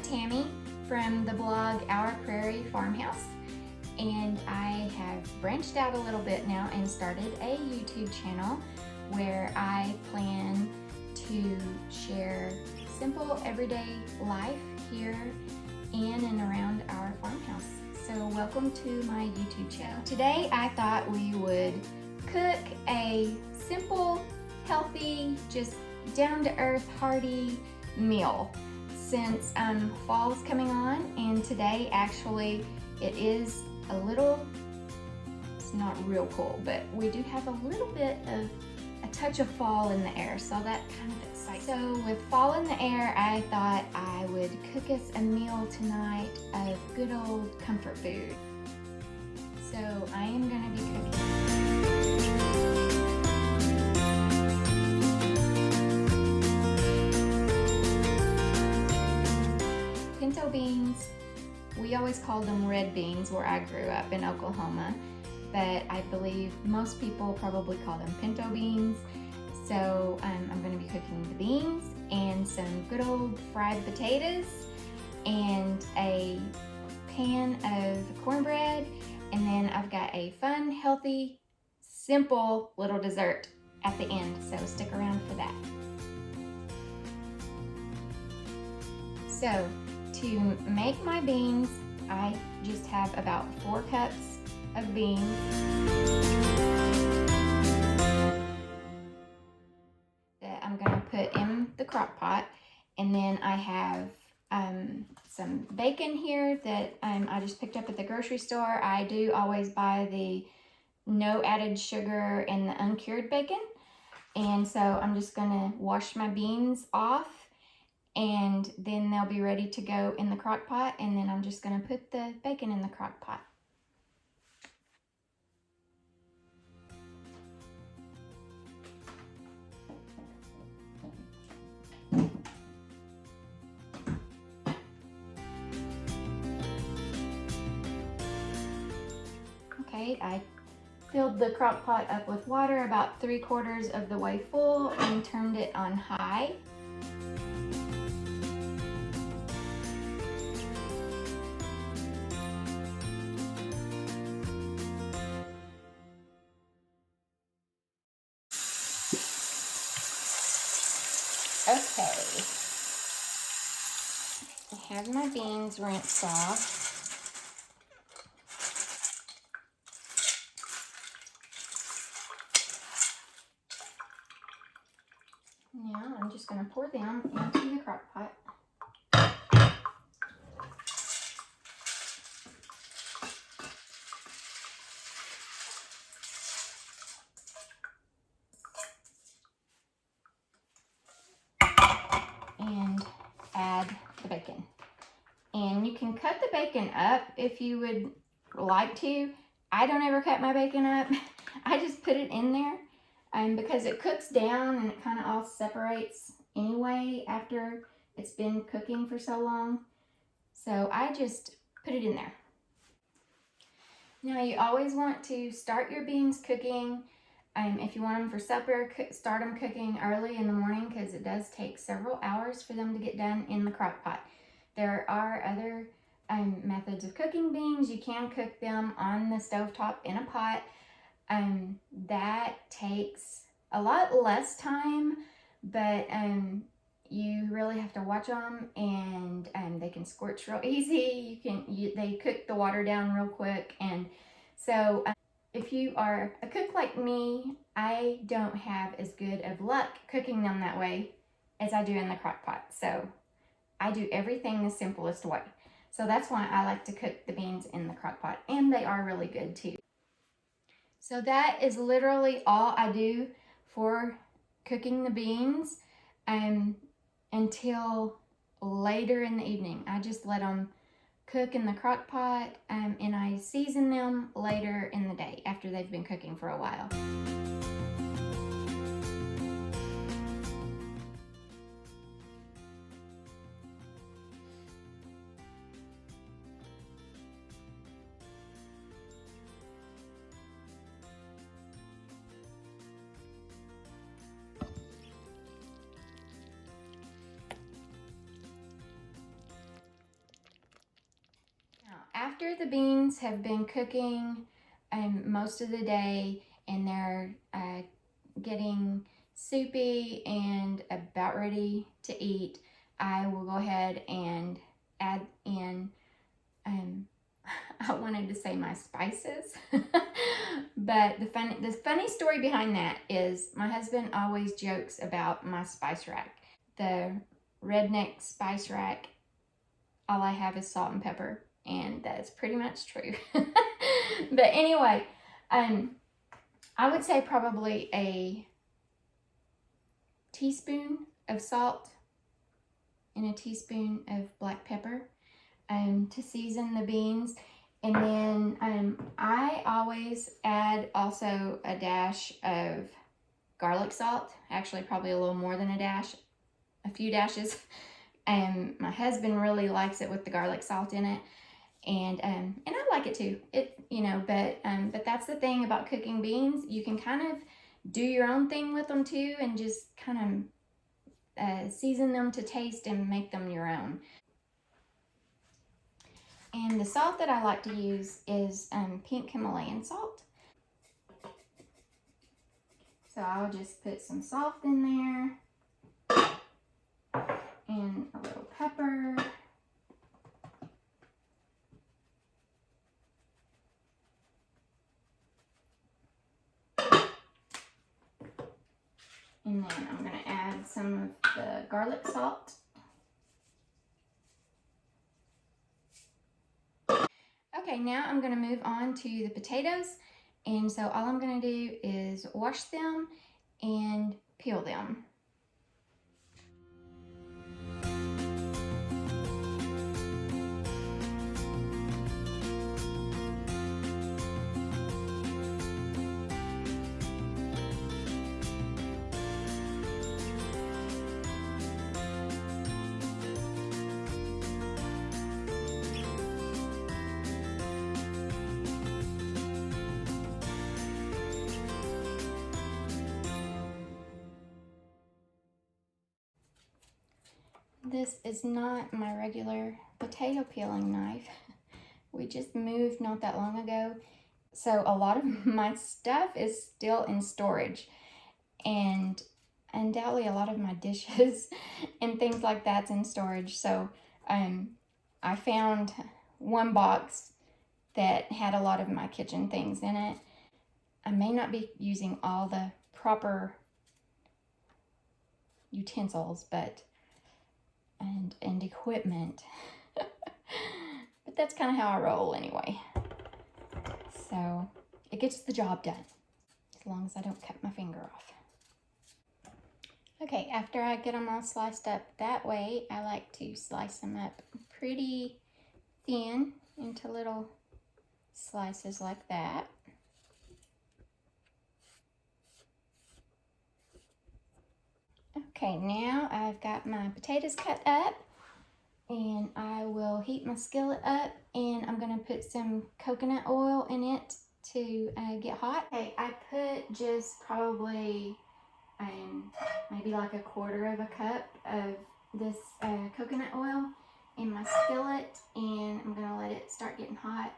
Tammy from the blog Our Prairie Farmhouse, and I have branched out a little bit now and started a YouTube channel where I plan to share simple everyday life here in and around our farmhouse. So welcome to my YouTube channel. Today I thought we would cook a simple, healthy, just down-to-earth, hearty meal since fall's coming on, and today actually it is a little, it's not real cool, but we do have a little bit of a touch of fall in the air, so that kind of excites me. So with fall in the air, I thought I would cook us a meal tonight of good old comfort food. So I am gonna be cooking pinto beans. We always called them red beans where I grew up in Oklahoma, but I believe most people probably call them pinto beans. So I'm going to be cooking the beans and some good old fried potatoes and a pan of cornbread, and then I've got a fun, healthy, simple little dessert at the end, so stick around for that. So to make my beans, I just have about 4 cups of beans. That I'm gonna put in the crock pot, and then I have some bacon here that I just picked up at the grocery store. I do always buy the no added sugar and the uncured bacon, and so I'm just gonna wash my beans off, and then they'll be ready to go in the crock pot, and then I'm just gonna put the bacon in the crock pot. Okay, I filled the crock pot up with water about 3/4 of the way full and turned it on high. Okay, I have my beans rinsed off. Now I'm just going to pour them into the crock pot. And add the bacon. And you can cut the bacon up if you would like to. I don't ever cut my bacon up. I just put it in there because it cooks down and it kind of all separates anyway after it's been cooking for so long. So I just put it in there. Now you always want to start your beans cooking. If you want them for supper, start them cooking early in the morning because it does take several hours for them to get done in the crock pot. There are other methods of cooking beans. You can cook them on the stovetop in a pot. That takes a lot less time, but you really have to watch them, and they can scorch real easy. They cook the water down real quick, and so if you are a cook like me, I don't have as good of luck cooking them that way as I do in the crock pot. So I do everything the simplest way. So that's why I like to cook the beans in the crock pot, and they are really good too. So that is literally all I do for cooking the beans until later in the evening. I just let them cook in the crock pot, and I season them later in the day after they've been cooking for a while. after the beans have been cooking most of the day and they're getting soupy and about ready to eat, I will go ahead and add in, I wanted to say my spices, but the funny story behind that is my husband always jokes about my spice rack. The redneck spice rack, all I have is salt and pepper, and that's pretty much true. But anyway, I would say probably a teaspoon of salt and a teaspoon of black pepper to season the beans. And then I always add also a dash of garlic salt, actually probably a little more than a dash, a few dashes. And my husband really likes it with the garlic salt in it. And I like it too. But that's the thing about cooking beans. You can kind of do your own thing with them too, and just kind of season them to taste and make them your own. And the salt that I like to use is pink Himalayan salt. So I'll just put some salt in there and a little pepper. And then I'm going to add some of the garlic salt. Okay, now I'm going to move on to the potatoes. And so all I'm going to do is wash them and peel them. This is not my regular potato peeling knife. We just moved not that long ago. So a lot of my stuff is still in storage, and undoubtedly a lot of my dishes and things like that's in storage. So I found one box that had a lot of my kitchen things in it. I may not be using all the proper utensils, and equipment. But that's kind of how I roll anyway. So it gets the job done, as long as I don't cut my finger off. Okay, after I get them all sliced up that way, I like to slice them up pretty thin into little slices like that. Okay, now I've got my potatoes cut up, and I will heat my skillet up, and I'm going to put some coconut oil in it to get hot. Okay, I put just probably maybe like a quarter of a cup of this coconut oil in my skillet, and I'm going to let it start getting hot.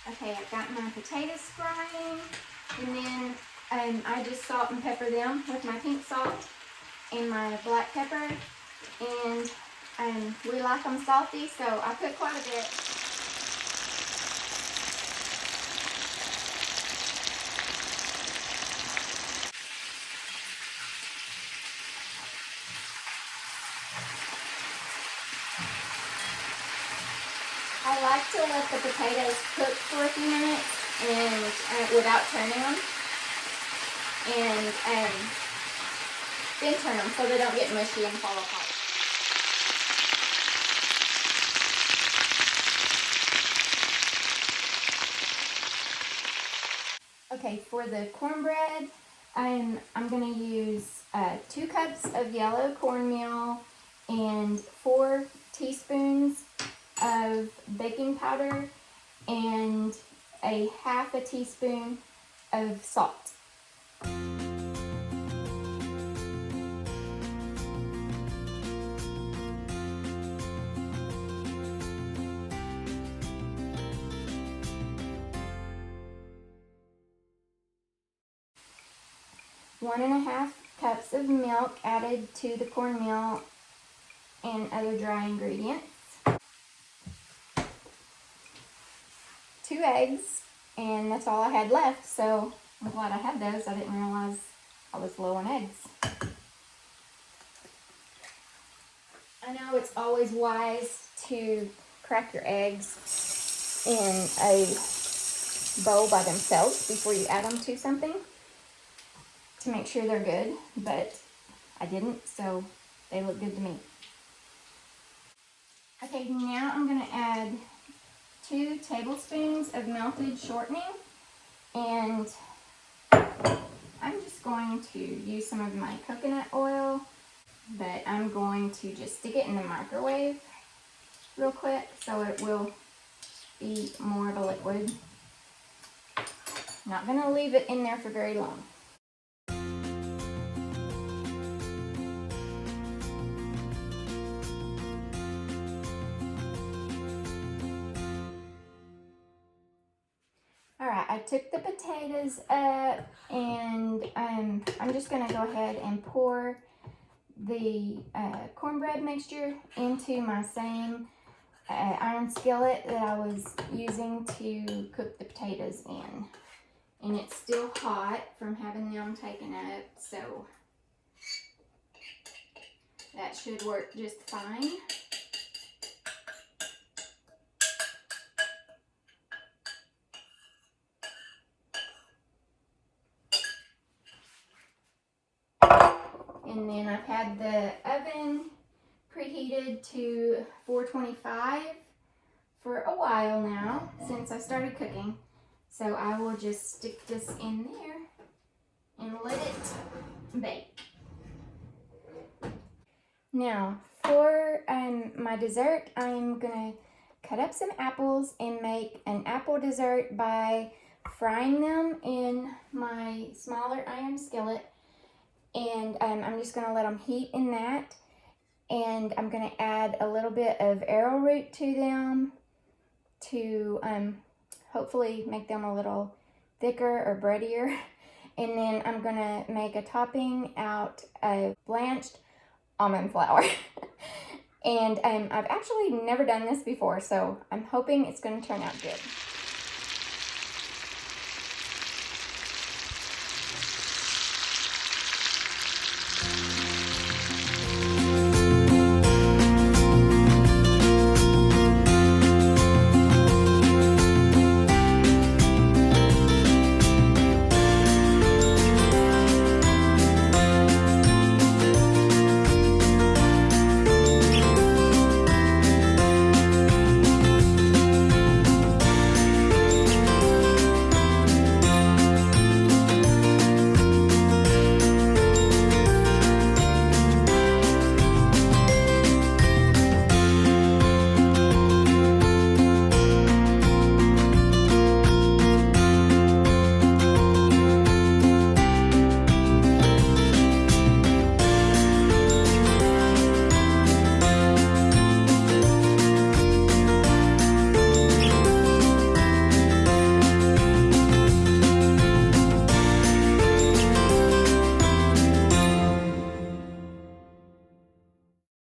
Okay, I've got my potatoes frying, and then I just salt and pepper them with my pink salt and my black pepper, and we like them salty, so I put quite a bit. I like to let the potatoes cook for a few minutes and without turning them, and then turn them so they don't get mushy and fall apart. Okay, for the cornbread, I'm going to use 2 cups of yellow cornmeal and 4 teaspoons of baking powder and a half a teaspoon of salt. One and a half cups of milk added to the cornmeal and other dry ingredients. 2 eggs, and that's all I had left, so I'm glad I had those. I didn't realize I was low on eggs. I know it's always wise to crack your eggs in a bowl by themselves before you add them to something to make sure they're good, but I didn't, so they look good to me. Okay, now I'm going to add 2 tablespoons of melted shortening, and I'm just going to use some of my coconut oil, but I'm going to just stick it in the microwave real quick so it will be more of a liquid. Not going to leave it in there for very long. Alright, I took the potatoes up, and I'm just going to go ahead and pour the cornbread mixture into my same iron skillet that I was using to cook the potatoes in. And it's still hot from having them taken up, so that should work just fine. And then I've had the oven preheated to 425 for a while now, since I started cooking. So I will just stick this in there and let it bake. Now, for my dessert, I'm gonna cut up some apples and make an apple dessert by frying them in my smaller iron skillet. And I'm just gonna let them heat in that. And I'm gonna add a little bit of arrowroot to them to hopefully make them a little thicker or breadier. And then I'm gonna make a topping out of blanched almond flour. And I've actually never done this before, so I'm hoping it's gonna turn out good.